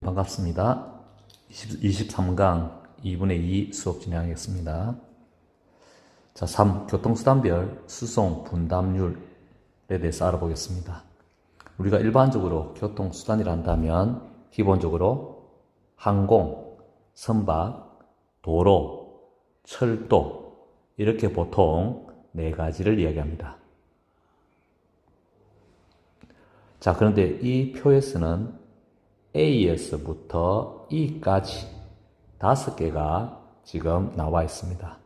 반갑습니다. 23강 2분의 2 수업 진행하겠습니다. 자, 3. 교통수단별 수송 분담률에 대해서 알아보겠습니다. 우리가 일반적으로 교통수단이라 한다면 기본적으로 항공, 선박, 도로, 철도 이렇게 보통 네 가지를 이야기합니다. 자, 그런데 이 표에서는 A에서부터 E까지 5개가 지금 나와 있습니다.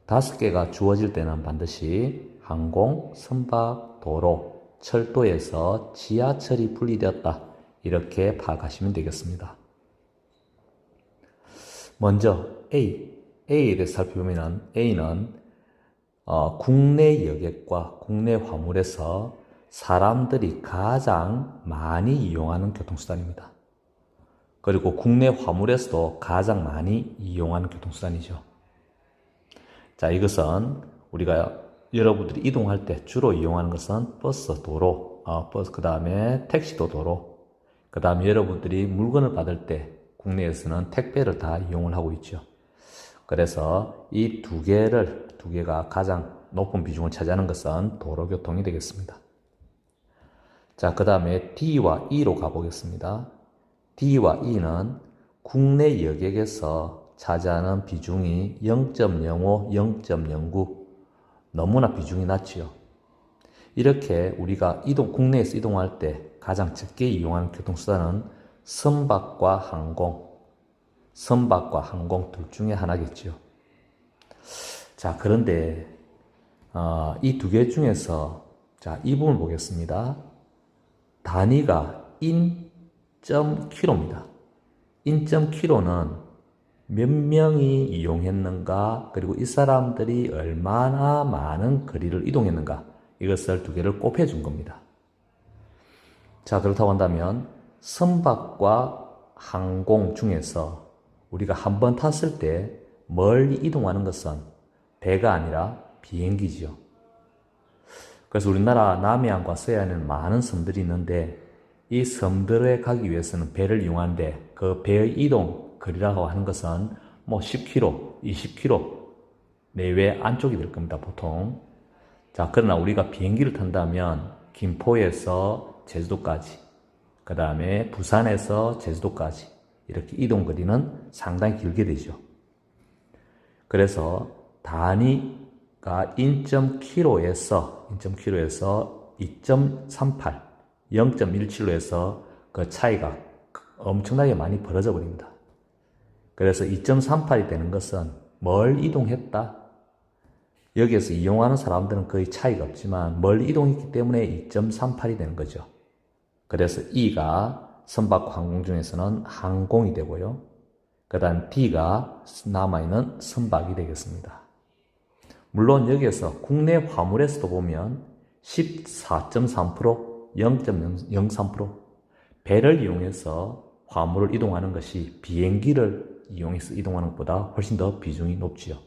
5개가 주어질 때는 반드시 항공, 선박, 도로, 철도에서 지하철이 분리되었다. 이렇게 파악하시면 되겠습니다. 먼저 A에 대해서 살펴보면 A는 국내 여객과 국내 화물에서 사람들이 가장 많이 이용하는 교통수단입니다. 그리고 국내 화물에서도 가장 많이 이용하는 교통수단이죠. 자, 이것은 우리가 여러분들이 이동할 때 주로 이용하는 것은 버스, 도로, 그 다음에 택시도 도로, 그 다음에 여러분들이 물건을 받을 때 국내에서는 택배를 다 이용을 하고 있죠. 그래서 이 두 개가 가장 높은 비중을 차지하는 것은 도로교통이 되겠습니다. 자, 그 다음에 D와 E로 가보겠습니다. D와 E는 국내 여객에서 차지하는 비중이 0.05, 0.09 너무나 비중이 낮지요. 이렇게 우리가 국내에서 이동할 때 가장 적게 이용하는 교통수단은 선박과 항공 둘 중에 하나겠죠. 자, 그런데 이 두 개 중에서 자, 이 부분을 보겠습니다. 단위가 in.km입니다. in.km는 몇 명이 이용했는가, 그리고 이 사람들이 얼마나 많은 거리를 이동했는가, 이것을 두 개를 곱해준 겁니다. 자, 그렇다고 한다면 선박과 항공 중에서 우리가 한 번 탔을 때 멀리 이동하는 것은 배가 아니라 비행기지요. 그래서 우리나라 남해안과 서해안에는 많은 섬들이 있는데 이 섬들에 가기 위해서는 배를 이용하는데 그 배의 이동 거리라고 하는 것은 10km, 20km 내외 안쪽이 될 겁니다, 보통. 자, 그러나 우리가 비행기를 탄다면 김포에서 제주도까지, 그 다음에 부산에서 제주도까지 이렇게 이동 거리는 상당히 길게 되죠. 그래서 단위가 in.km에서 2.38, 0.17로에서 그 차이가 엄청나게 많이 벌어져 버립니다. 그래서 2.38이 되는 것은 멀리 이동했다. 여기에서 이용하는 사람들은 거의 차이가 없지만 멀리 이동했기 때문에 2.38이 되는 거죠. 그래서 E가 선박 항공 중에서는 항공이 되고요. 그 다음 D가 남아있는 선박이 되겠습니다. 물론 여기에서 국내 화물에서도 보면 14.3%, 0.03% 배를 이용해서 화물을 이동하는 것이 비행기를 이용해서 이동하는 것보다 훨씬 더 비중이 높지요.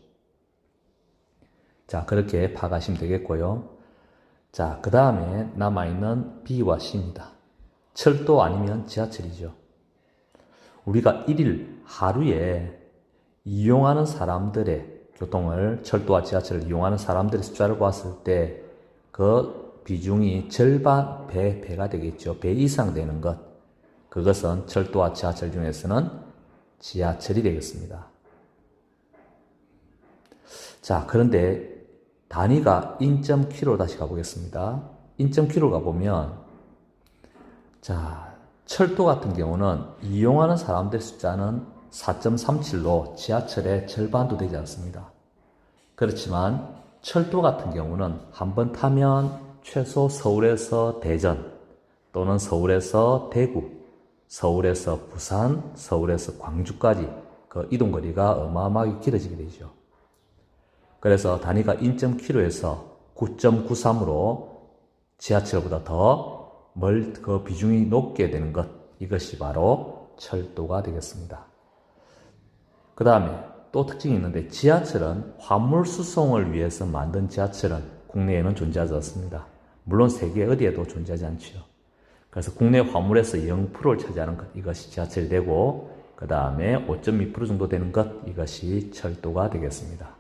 자, 그렇게 파악하시면 되겠고요. 자, 그 다음에 남아있는 B와 C입니다. 철도 아니면 지하철이죠. 우리가 하루에 이용하는 사람들의 교통을, 철도와 지하철을 이용하는 사람들의 숫자를 봤을 때 그 비중이 절반 배가 되겠죠. 배 이상 되는 것. 그것은 철도와 지하철 중에서는 지하철이 되겠습니다. 자, 그런데 단위가 in.km로 다시 가보겠습니다. in.km로 가보면 자, 철도 같은 경우는 이용하는 사람들의 숫자는 4.37로 지하철의 절반도 되지 않습니다. 그렇지만 철도 같은 경우는 한번 타면 최소 서울에서 대전 또는 서울에서 대구, 서울에서 부산, 서울에서 광주까지 그 이동거리가 어마어마하게 길어지게 되죠. 그래서 단위가 in.km에서 9.93으로 지하철보다 더 그 비중이 높게 되는 것, 이것이 바로 철도가 되겠습니다. 그 다음에 또 특징이 있는데 지하철은 화물 수송을 위해서 만든 지하철은 국내에는 존재하지 않습니다. 물론 세계 어디에도 존재하지 않죠. 그래서 국내 화물에서 0%를 차지하는 것, 이것이 지하철이 되고, 그 다음에 5.2% 정도 되는 것, 이것이 철도가 되겠습니다.